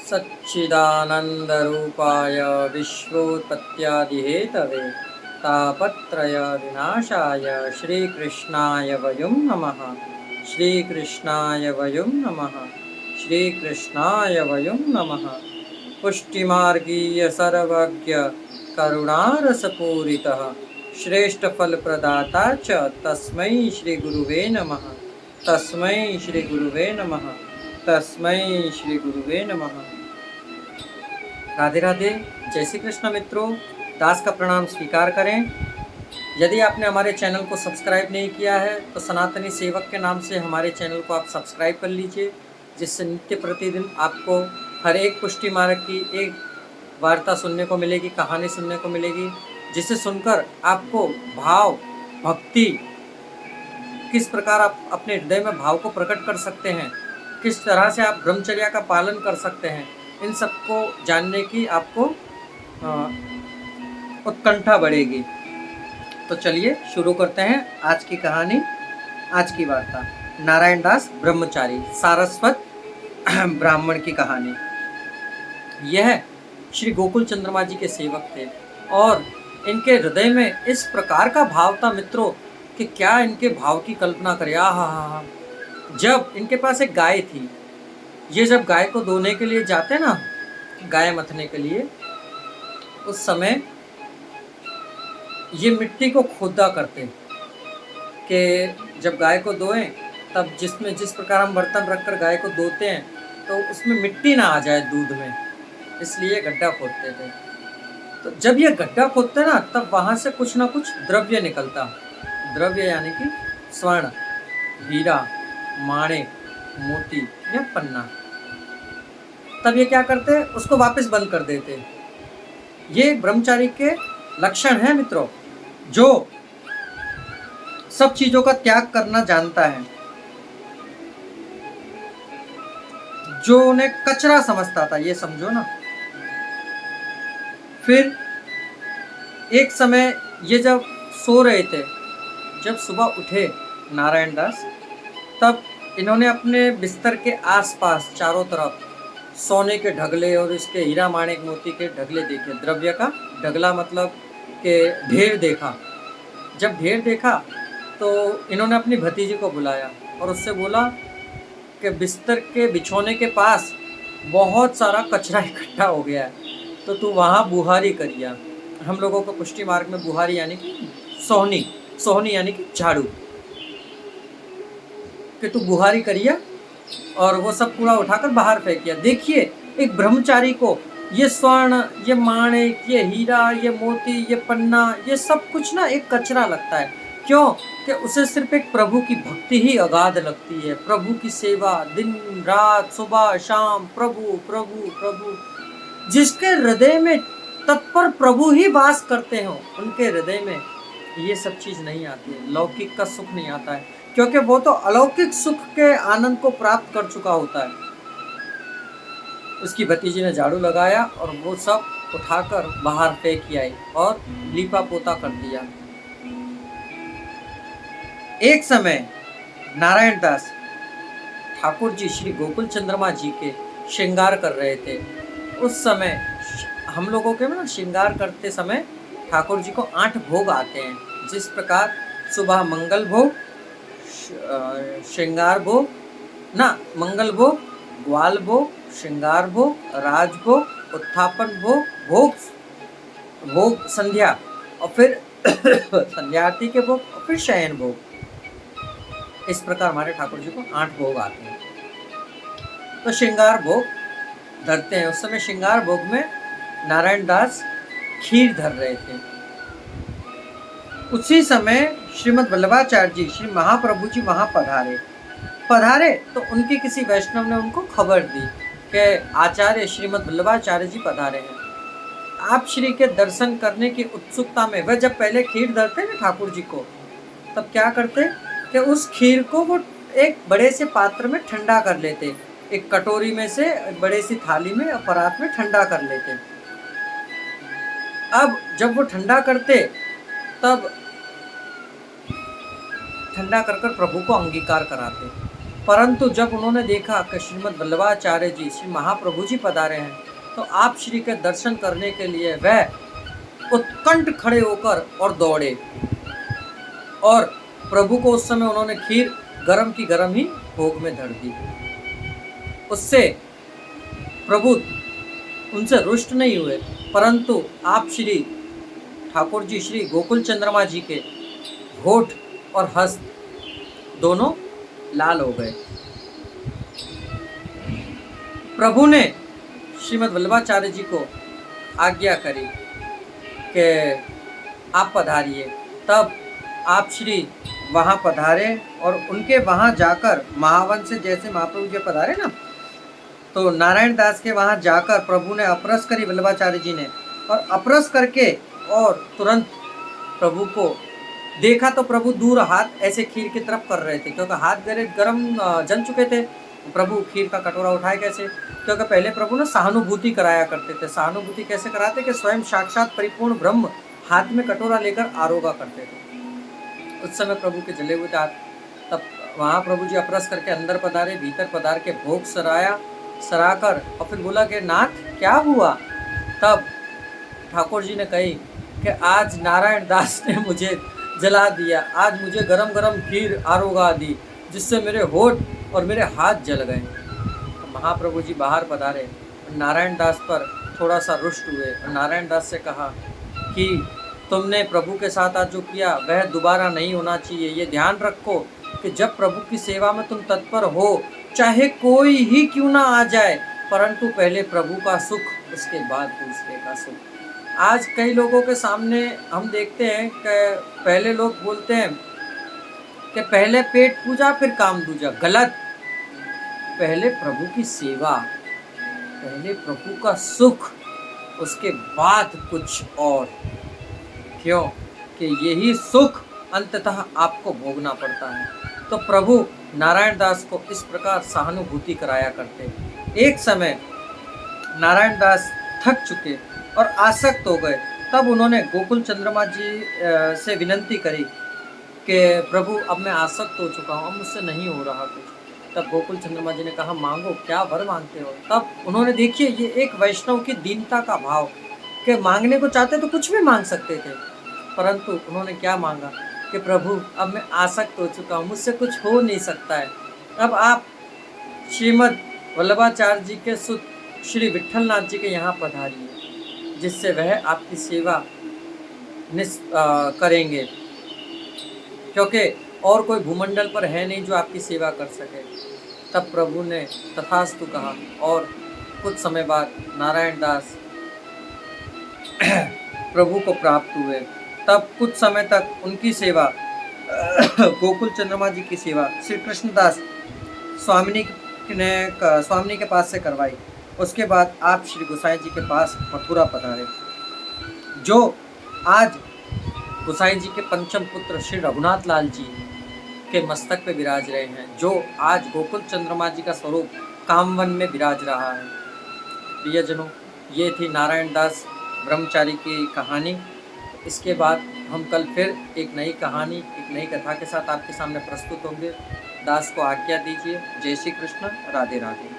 सच्चिदानन्दरूपाय विश्वोत्पत्त्यादिहेतवे तापत्रयविनाशाय श्रीकृष्णाय वयं नमः। श्रीकृष्णाय वयं नमः। श्रीकृष्णाय वयं नमः। पुष्टिमार्गीय सर्वज्ञ करुणारसपूरितः श्रेष्ठफलप्रदाता च तस्मै श्रीगुरुवे नमः। तस्मै श्रीगुरुवे नमः। तस्मै श्रीगुरुवे नमः। राधे राधे। जय श्री कृष्ण मित्रों, दास का प्रणाम स्वीकार करें। यदि आपने हमारे चैनल को सब्सक्राइब नहीं किया है तो सनातनी सेवक के नाम से हमारे चैनल को आप सब्सक्राइब कर लीजिए, जिससे नित्य प्रतिदिन आपको हर एक पुष्टि मार्ग की एक वार्ता सुनने को मिलेगी, कहानी सुनने को मिलेगी, जिसे सुनकर आपको भाव भक्ति किस प्रकार आप अपने हृदय में भाव को प्रकट कर सकते हैं, किस तरह से आप ब्रह्मचर्या का पालन कर सकते हैं, इन सबको जानने की आपको उत्कंठा बढ़ेगी। तो चलिए शुरू करते हैं आज की कहानी, आज की वार्ता। नारायण दास ब्रह्मचारी, सारस्वत ब्राह्मण की कहानी। यह श्री गोकुल चंद्रमा जी के सेवक थे और इनके हृदय में इस प्रकार का भाव था मित्रों कि क्या इनके भाव की कल्पना करें। आहा, जब इनके पास एक गाय थी, ये जब गाय को दोने के लिए जाते ना, गाय मथने के लिए, उस समय ये मिट्टी को खोदा करते कि जब गाय को दोएं तब जिसमें जिस प्रकार हम बर्तन रखकर गाय को धोते हैं तो उसमें मिट्टी ना आ जाए दूध में, इसलिए गड्ढा खोदते थे। तो जब ये गड्ढा खोदते ना तब वहाँ से कुछ ना कुछ द्रव्य निकलता। द्रव्य यानी कि स्वर्ण, हीरा, माणिक, मोती या पन्ना। तब ये क्या करते, उसको वापस बंद कर देते। ये ब्रह्मचारी के लक्षण है मित्रों, जो सब चीजों का त्याग करना जानता है, जो उन्हें कचरा समझता था, ये समझो ना। फिर एक समय ये जब सो रहे थे, जब सुबह उठे नारायण दास, तब इन्होंने अपने बिस्तर के आसपास चारों तरफ सोने के ढगले और इसके हीरा माणिक मोती के ढगले देखे। द्रव्य का ढगला मतलब के ढेर देखा। जब ढेर देखा तो इन्होंने अपनी भतीजी को बुलाया और उससे बोला कि बिस्तर के बिछोने के पास बहुत सारा कचरा इकट्ठा हो गया है, तो तू वहाँ बुहारी करिया। हम लोगों को पुष्टि मार्ग में बुहारी यानी कि सोहनी, सोहनी यानी कि झाड़ू, कि तू बुहारी करिया और वो सब कूड़ा उठाकर बाहर फेंकिया। देखिए एक ब्रह्मचारी को ये स्वर्ण, ये माणिक, ये हीरा, ये मोती, ये पन्ना, ये सब कुछ ना एक कचरा लगता है। क्यों? कि उसे सिर्फ एक प्रभु की भक्ति ही अगाध लगती है। प्रभु की सेवा दिन रात सुबह शाम, प्रभु प्रभु प्रभु। जिसके हृदय में तत्पर प्रभु ही वास करते हो, उनके हृदय में ये सब चीज नहीं आती है, लौकिक का सुख नहीं आता है, क्योंकि वो तो अलौकिक सुख के आनंद को प्राप्त कर चुका होता है। उसकी भतीजी ने झाड़ू लगाया और वो सब उठाकर बाहर फेंक आई और लीपा पोता कर दिया। एक समय नारायण दास ठाकुर जी श्री गोकुल चंद्रमा जी के श्रृंगार कर रहे थे। उस समय हम लोगों के ना श्रृंगार करते समय ठाकुर जी को 8 भोग आते हैं। जिस प्रकार सुबह मंगल भोग, श्रृंगार भोग ना, मंगल भोग, ग्वाल भोग, श्रृंगार भोग, राजभोग, उत्थापन भोग, भोग संध्या, और फिर संध्या आरती के भोग, और फिर शयन भोग। इस प्रकार हमारे ठाकुर जी को 8 भोग आते हैं। तो श्रृंगार भोग धरते हैं। उस समय श्रृंगार भोग में नारायण दास खीर धर रहे थे। उसी समय श्रीमद् वल्लभाचार्य जी श्री महाप्रभु जी वहां पधारे तो उनकी किसी वैष्णव ने उनको खबर दी कि आचार्य श्रीमद् वल्लभाचार्य जी पधारे हैं। आप श्री के दर्शन करने की उत्सुकता में वह जब पहले खीर धरते ना ठाकुर जी को, तब क्या करते कि उस खीर को वो एक बड़े से पात्र में ठंडा कर लेते, एक कटोरी में से बड़े सी थाली में और परात में ठंडा कर लेते। अब जब वो ठंडा करते तब ठंडा कर प्रभु को अंगीकार कराते। परंतु जब उन्होंने देखा कि श्रीमद् वल्लभाचार्य जी श्री महाप्रभु जी पधारे हैं, तो आप श्री के दर्शन करने के लिए वह उत्कंठ खड़े होकर और दौड़े, और प्रभु को उस समय उन्होंने खीर गरम की गरम ही भोग में धर दी। उससे प्रभु उनसे रुष्ट नहीं हुए, परंतु आप श्री ठाकुर जी श्री गोकुल चंद्रमा जी के होठ और हस्त दोनों लाल हो गए। प्रभु ने श्रीमद् वल्लभाचार्य जी को आज्ञा करी कि आप पधारिए। तब आप श्री वहाँ पधारे और उनके वहाँ जाकर महावन से जैसे महाप्रभु जी पधारे ना, तो नारायण दास के वहाँ जाकर प्रभु ने अपरस करी वल्लभाचार्य जी ने, और अपरस करके और तुरंत प्रभु को देखा तो प्रभु दूर हाथ ऐसे खीर की तरफ कर रहे थे, क्योंकि हाथ गरम जल चुके थे। प्रभु खीर का कटोरा उठाए कैसे, क्योंकि पहले प्रभु ने सहानुभूति कराया करते थे। सहानुभूति कैसे कराते कि स्वयं साक्षात परिपूर्ण ब्रह्म हाथ में कटोरा लेकर आरोगा करते थे। उस समय प्रभु के जले हुए हाथ, तब वहाँ प्रभु जी अपरस करके अंदर पधारे, भीतर पधार के भोग सराकर और फिर बोला कि नाथ क्या हुआ। तब ठाकुर जी ने कही कि आज नारायण दास ने मुझे जला दिया, आज मुझे गरम गरम खीर आरोगा दी, जिससे मेरे होठ और मेरे हाथ जल गए। तो महाप्रभु जी बाहर पधारे, नारायण दास पर थोड़ा सा रुष्ट हुए और नारायण दास से कहा कि तुमने प्रभु के साथ आज जो किया वह दोबारा नहीं होना चाहिए। ये ध्यान रखो कि जब प्रभु की सेवा में तुम तत्पर हो, चाहे कोई ही क्यों ना आ जाए, परंतु पहले प्रभु का सुख, उसके बाद दूसरे का सुख। आज कई लोगों के सामने हम देखते हैं कि पहले लोग बोलते हैं कि पहले पेट पूजा फिर काम दूजा। गलत। पहले प्रभु की सेवा, पहले प्रभु का सुख, उसके बाद कुछ और। क्यों कि यही सुख अंततः आपको भोगना पड़ता है। तो प्रभु नारायण दास को इस प्रकार सहानुभूति कराया करते। एक समय नारायण दास थक चुके और आसक्त हो गए, तब उन्होंने गोकुल चंद्रमा जी से विनंती करी कि प्रभु अब मैं आसक्त हो चुका हूँ, अब मुझसे नहीं हो रहा कुछ। तब गोकुल चंद्रमा जी ने कहा मांगो, क्या वर मांगते हो। तब उन्होंने, देखिए ये एक वैष्णव की दीनता का भाव, कि मांगने को चाहते तो कुछ भी मांग सकते थे, परंतु उन्होंने क्या मांगा कि प्रभु अब मैं आसक्त हो चुका हूँ, मुझसे कुछ हो नहीं सकता है। अब आप श्रीमद् वल्लभाचार्य जी के सुत श्री विट्ठलनाथ जी के यहाँ पधारिए, जिससे वह आपकी सेवा करेंगे, क्योंकि और कोई भूमंडल पर है नहीं जो आपकी सेवा कर सके। तब प्रभु ने तथास्तु कहा और कुछ समय बाद नारायण दास प्रभु को प्राप्त हुए। तब कुछ समय तक उनकी सेवा गोकुल चंद्रमा जी की सेवा श्री कृष्णदास स्वामिनी के पास से करवाई। उसके बाद आप श्री गोसाई जी के पास मथुरा पधारे, जो आज गोसाई जी के पंचम पुत्र श्री रघुनाथ लाल जी के मस्तक पे विराज रहे हैं, जो आज गोकुल चंद्रमा जी का स्वरूप कामवन में विराज रहा है। प्रियजनों, ये थी नारायण दास ब्रह्मचारी की कहानी। इसके बाद हम कल फिर एक नई कहानी, एक नई कथा के साथ आपके सामने प्रस्तुत होंगे। दास को आज्ञा दीजिए। जय श्री कृष्ण, राधे राधे।